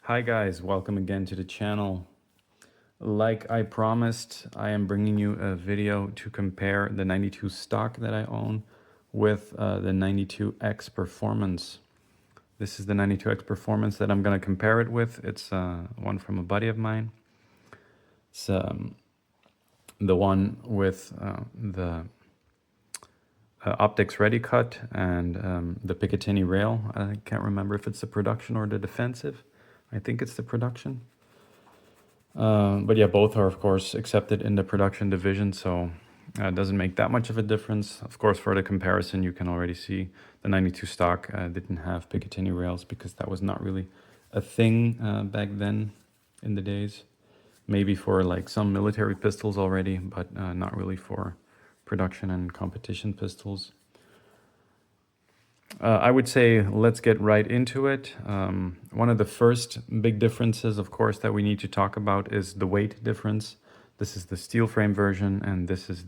Hi guys, welcome again to the channel. Like I promised, I am bringing you a video to compare the 92 stock that I own with the 92X Performance. This is the 92X Performance that I'm going to compare it with. It's one from a buddy of mine. It's the one with the optics ready cut and the Picatinny rail. I can't remember if it's the production or the defensive. I think it's the production. But yeah, both are of course accepted in the production division, so it doesn't make that much of a difference. Of course, for the comparison, you can already see the 92 stock didn't have Picatinny rails because that was not really a thing back then in the days. Maybe for like some military pistols already, but not really for production and competition pistols. I would say let's get right into it. One of the first big differences, of course, that we need to talk about is the weight difference. This is the steel frame version, and this is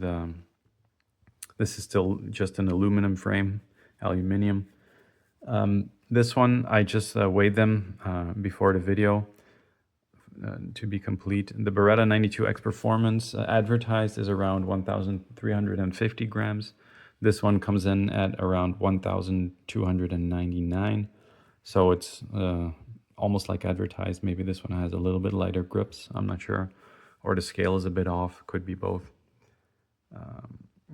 still just an aluminum frame, aluminium. This one, I just weighed them before the video to be complete. The Beretta 92X Performance advertised is around 1,350 grams. This one comes in at around 1,299. So it's almost like advertised. Maybe this one has a little bit lighter grips. I'm not sure. Or the scale is a bit off. Could be both.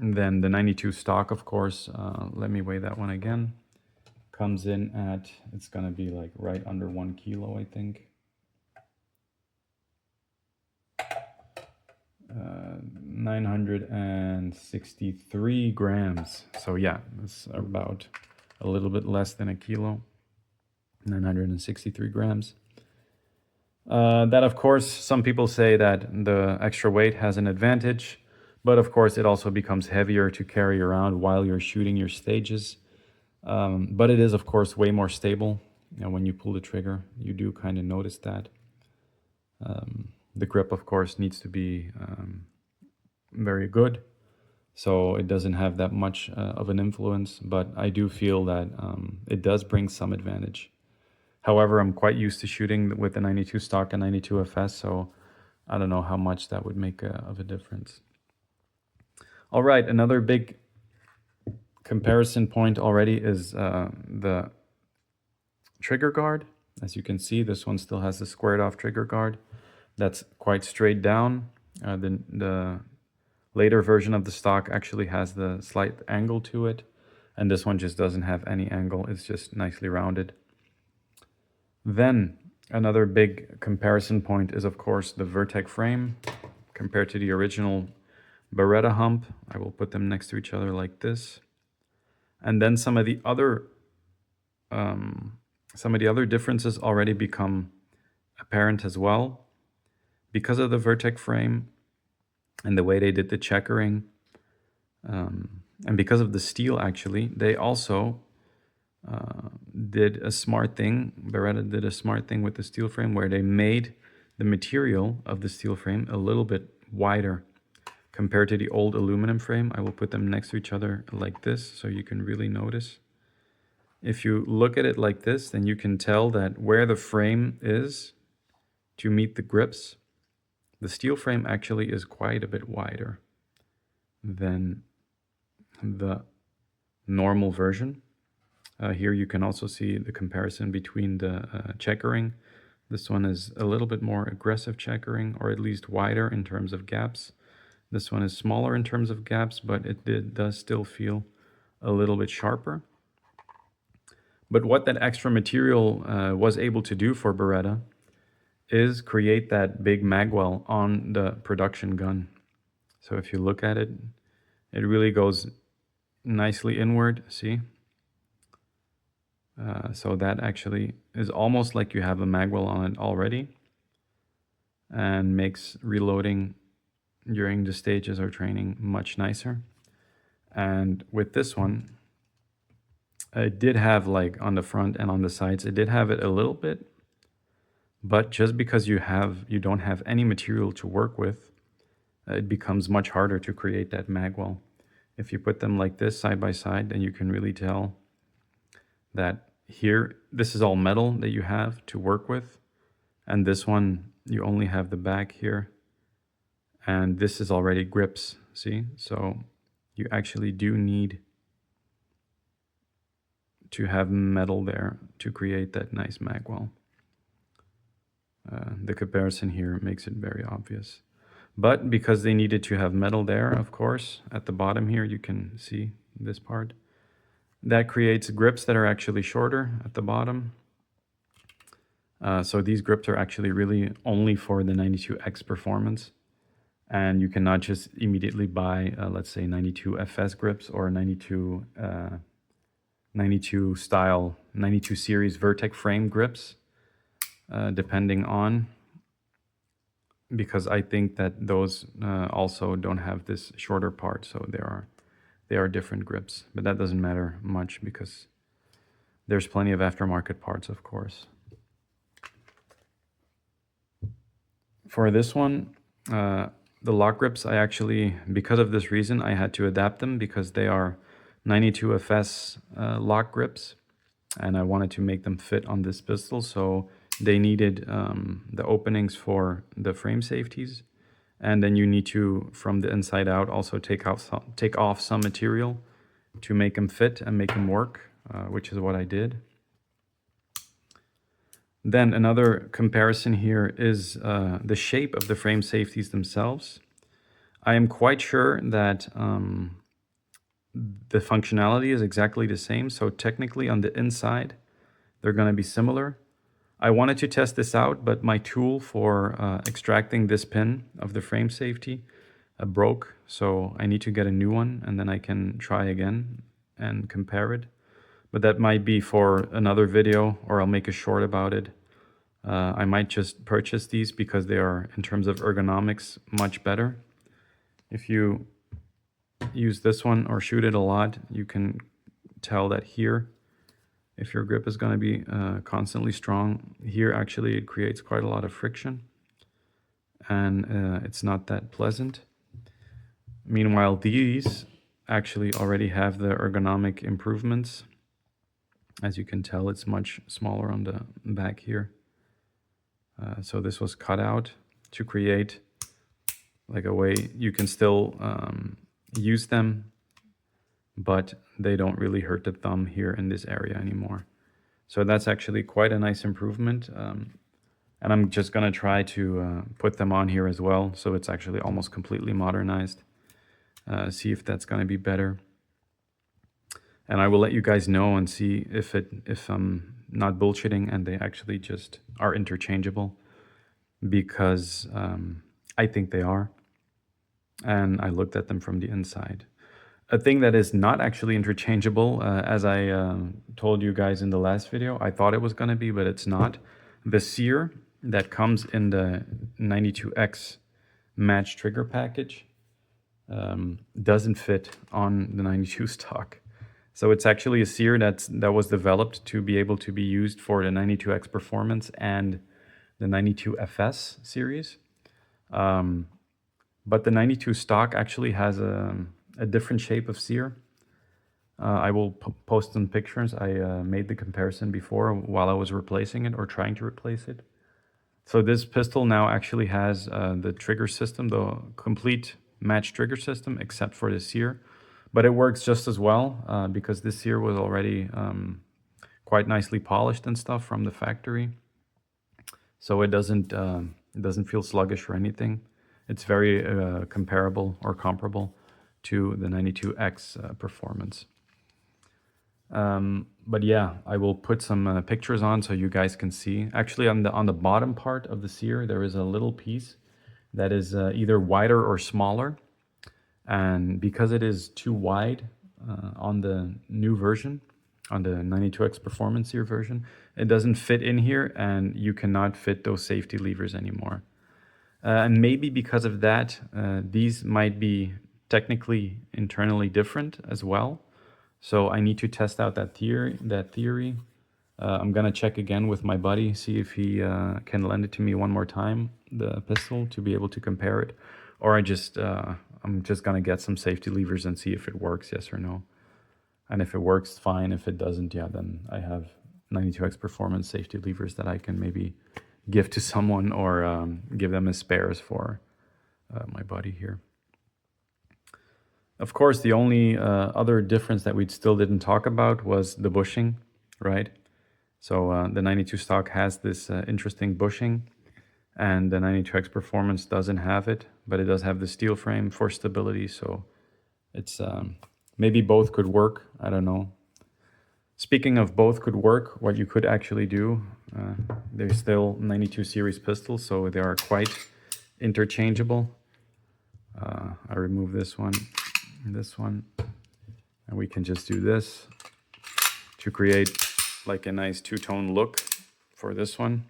And then the 92 stock, of course, let me weigh that one again. Comes in at, it's going to be like right under 1 kilo, I think. 963 grams. So yeah, it's about a little bit less than a kilo. 963 grams. That, of course, some people say that the extra weight has an advantage, but of course it also becomes heavier to carry around while you're shooting your stages. But it is, of course, way more stable. When you pull the trigger, you do kind of notice that. The grip, of course, needs to be very good, so it doesn't have that much of an influence, but I do feel that it does bring some advantage. However, I'm quite used to shooting with the 92 stock and 92 FS, so I don't know how much that would make of a difference. All right, another big comparison point already is the trigger guard. As you can see, this one still has the squared off trigger guard. That's quite straight down. The later version of the stock actually has the slight angle to it, and this one just doesn't have any angle. It's just nicely rounded. Then another big comparison point is, of course, the Vertec frame compared to the original Beretta hump. I will put them next to each other like this. And then some of the other differences already become apparent as well. Because of the Vertec frame and the way they did the checkering, and because of the steel, actually, they also did a smart thing. Beretta did a smart thing with the steel frame where they made the material of the steel frame a little bit wider compared to the old aluminum frame. I will put them next to each other like this so you can really notice. If you look at it like this, then you can tell that where the frame is to meet the grips, the steel frame actually is quite a bit wider than the normal version. Here you can also see the comparison between the checkering. This one is a little bit more aggressive checkering, or at least wider in terms of gaps. This one is smaller in terms of gaps, but it does still feel a little bit sharper. But what that extra material was able to do for Beretta is create that big magwell on the production gun. So if you look at it, it really goes nicely inward, see? So that actually is almost like you have a magwell on it already, and makes reloading during the stages or training much nicer. And with this one, it did have, like on the front and on the sides, it did have it a little bit, but just because you don't have any material to work with, it becomes much harder to create that magwell. If you put them like this side by side, then you can really tell that here, this is all metal that you have to work with, And this one, you only have the back here. And this is already grips, see? So you actually do need to have metal there to create that nice magwell. The comparison here makes it very obvious. But because they needed to have metal there, of course, at the bottom here, you can see this part. That creates grips that are actually shorter at the bottom. So these grips are actually really only for the 92X performance. And you cannot just immediately buy, let's say, 92FS grips or 92 style, 92 series Vertec frame grips, depending on, because I think that those also don't have this shorter part, so they are different grips. But that doesn't matter much because there's plenty of aftermarket parts, of course. For this one, the lock grips, I actually, because of this reason, I had to adapt them because they are 92FS lock grips, and I wanted to make them fit on this pistol, so they needed the openings for the frame safeties, and then you need to, from the inside out, also take off some material to make them fit and make them work, which is what I did. Then another comparison here is the shape of the frame safeties themselves. I am quite sure that the functionality is exactly the same, so technically on the inside they're going to be similar. I wanted to test this out, but my tool for extracting this pin of the frame safety broke, so I need to get a new one and then I can try again and compare it. But that might be for another video, or I'll make a short about it. I might just purchase these because they are, in terms of ergonomics, much better. If you use this one or shoot it a lot, you can tell that here, if your grip is going to be constantly strong, here actually it creates quite a lot of friction, and it's not that pleasant. Meanwhile, these actually already have the ergonomic improvements. As you can tell, it's much smaller on the back here. So this was cut out to create like a way you can still use them, but they don't really hurt the thumb here in this area anymore. So that's actually quite a nice improvement. And I'm just gonna try to put them on here as well, so it's actually almost completely modernized. See if that's gonna be better. And I will let you guys know and see if I'm not bullshitting and they actually just are interchangeable, because I think they are. And I looked at them from the inside. A thing that is not actually interchangeable, as I told you guys in the last video, I thought it was going to be, but it's not. The sear that comes in the 92X match trigger package doesn't fit on the 92 stock. So it's actually a sear that was developed to be able to be used for the 92X Performance and the 92FS series. But the 92 stock actually has a different shape of sear. I will post some pictures. I made the comparison before while I was replacing it or trying to replace it. So this pistol now actually has the trigger system, the complete match trigger system, except for the sear. But it works just as well because this sear was already quite nicely polished and stuff from the factory. So it doesn't feel sluggish or anything. It's very comparable or comparable to the 92X Performance. But yeah, I will put some pictures on so you guys can see. Actually, on the bottom part of the sear, there is a little piece that is either wider or smaller. And because it is too wide on the new version, on the 92X Performance sear version, it doesn't fit in here, and you cannot fit those safety levers anymore. And maybe because of that, these might be technically internally different as well. So I need to test out that theory. I'm gonna check again with my buddy, see if he can lend it to me one more time, the pistol, to be able to compare it. Or I'm just gonna get some safety levers and see if it works, yes or no. And if it works, fine. If it doesn't, yeah, then I have 92X Performance safety levers that I can maybe give to someone or give them as spares for my buddy here. Of course, the only other difference that we still didn't talk about was the bushing, right? So the 92 stock has this interesting bushing, and the 92X Performance doesn't have it, but it does have the steel frame for stability. So it's maybe both could work. I don't know. Speaking of both could work, what you could actually do, they're still 92 series pistols, so they are quite interchangeable. I remove this one, and we can just do this to create like a nice two-tone look for this one,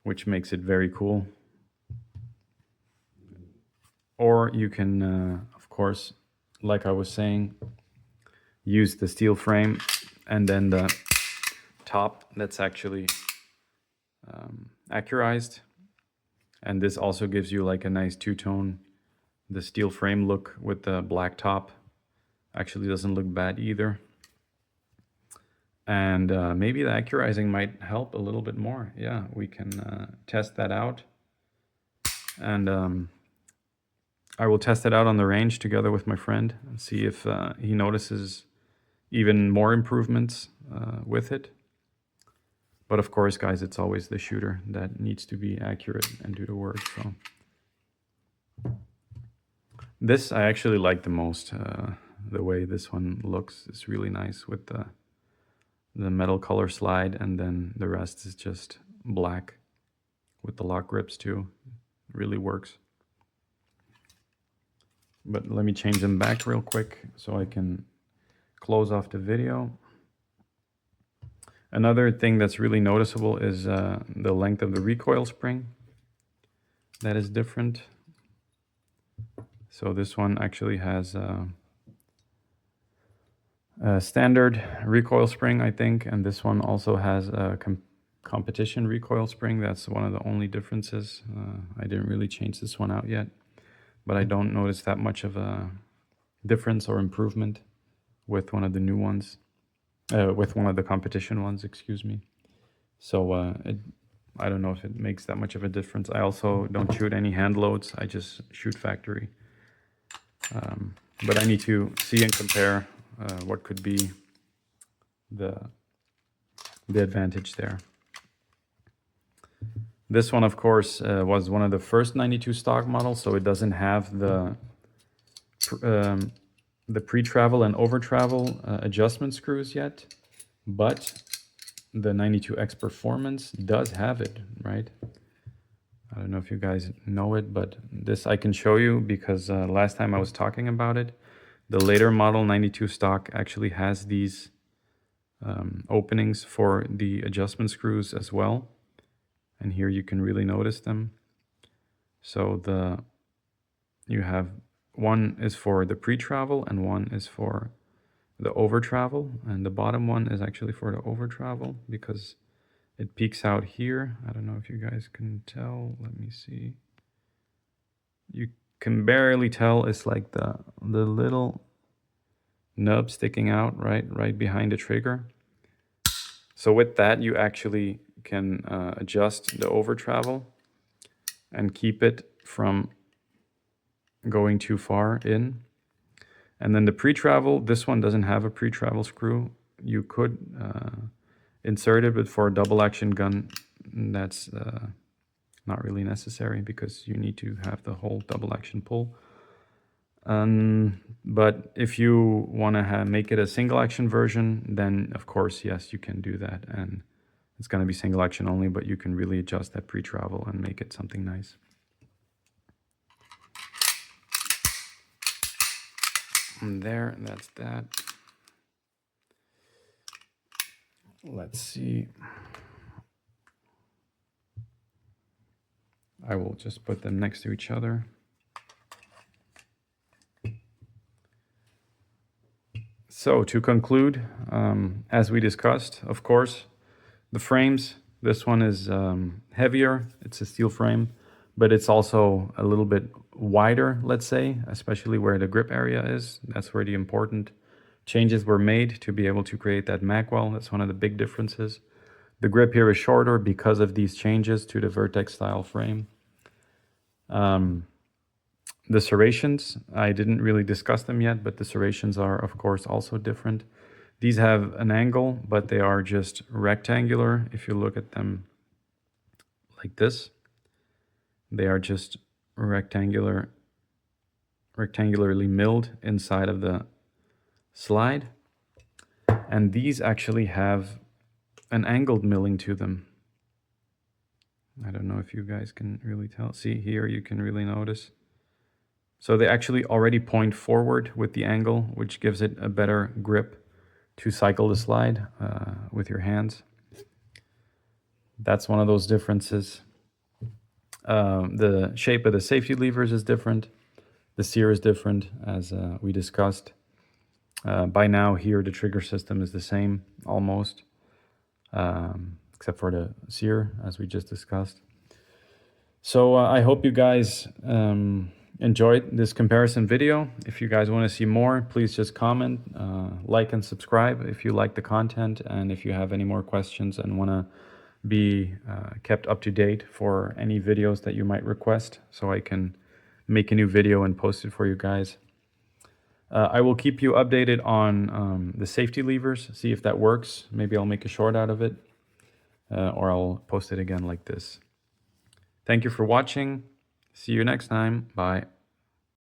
which makes it very cool. Or you can, of course, like I was saying, use the steel frame and then the top that's actually accurized. And this also gives you like a nice two-tone, the steel frame look with the black top. Actually doesn't look bad either. And maybe the accurizing might help a little bit more. Yeah, we can test that out. And I will test it out on the range together with my friend and see if he notices even more improvements with it. But of course, guys, it's always the shooter that needs to be accurate and do the work. So this I actually like the most. The way this one looks is really nice with the metal color slide, and then the rest is just black with the lock grips too. It really works. But let me change them back real quick so I can close off the video. Another thing that's really noticeable is the length of the recoil spring. That is different. So this one actually has a standard recoil spring, I think, and this one also has a competition recoil spring. That's one of the only differences. I didn't really change this one out yet, but I don't notice that much of a difference or improvement with one of the new ones. With one of the competition ones, excuse me. So I don't know if it makes that much of a difference. I also don't shoot any hand loads. I just shoot factory. But I need to see and compare what could be the advantage there. This one, of course, was one of the first 92 stock models, so it doesn't have the pre-travel and over-travel adjustment screws yet, but the 92X Performance does have it, right? I don't know if you guys know it, but this I can show you because last time I was talking about it, the later model 92 stock actually has these openings for the adjustment screws as well. And here you can really notice them. So you have one is for the pre-travel and one is for the over-travel, and the bottom one is actually for the over-travel because it peaks out here. I don't know if you guys can tell. Let me see. You can barely tell. It's like the little nub sticking out right behind the trigger. So with that, you actually can adjust the over-travel and keep it from going too far in. And then the pre-travel, this one doesn't have a pre-travel screw. You could insert it, but for a double action gun, that's not really necessary because you need to have the whole double action pull. But if you want to make it a single action version, then of course, yes, you can do that. And it's going to be single action only, but you can really adjust that pre-travel and make it something nice. And there, that's that. Let's see. I will just put them next to each other. So to conclude, as we discussed, of course, the frames, this one is heavier. It's a steel frame, but it's also a little bit wider, let's say, especially where the grip area is. That's where the important changes were made to be able to create that mag well. That's one of the big differences. The grip here is shorter because of these changes to the Vertec style frame. The serrations, I didn't really discuss them yet, but the serrations are, of course, also different. These have an angle, but they are just rectangular. If you look at them like this, they are just rectangularly milled inside of the slide. And these actually have an angled milling to them. I don't know if you guys can really tell. See here, you can really notice. So they actually already point forward with the angle, which gives it a better grip to cycle the slide with your hands. That's one of those differences. The shape of the safety levers is different. The sear is different, as we discussed. By now here, the trigger system is the same, almost, except for the sear, as we just discussed. So I hope you guys enjoyed this comparison video. If you guys want to see more, please just comment, like and subscribe if you like the content, and if you have any more questions and want to be kept up to date for any videos that you might request, so I can make a new video and post it for you guys. I will keep you updated on the safety levers, see if that works. Maybe I'll make a short out of it, or I'll post it again like this. Thank you for watching. See you next time. Bye.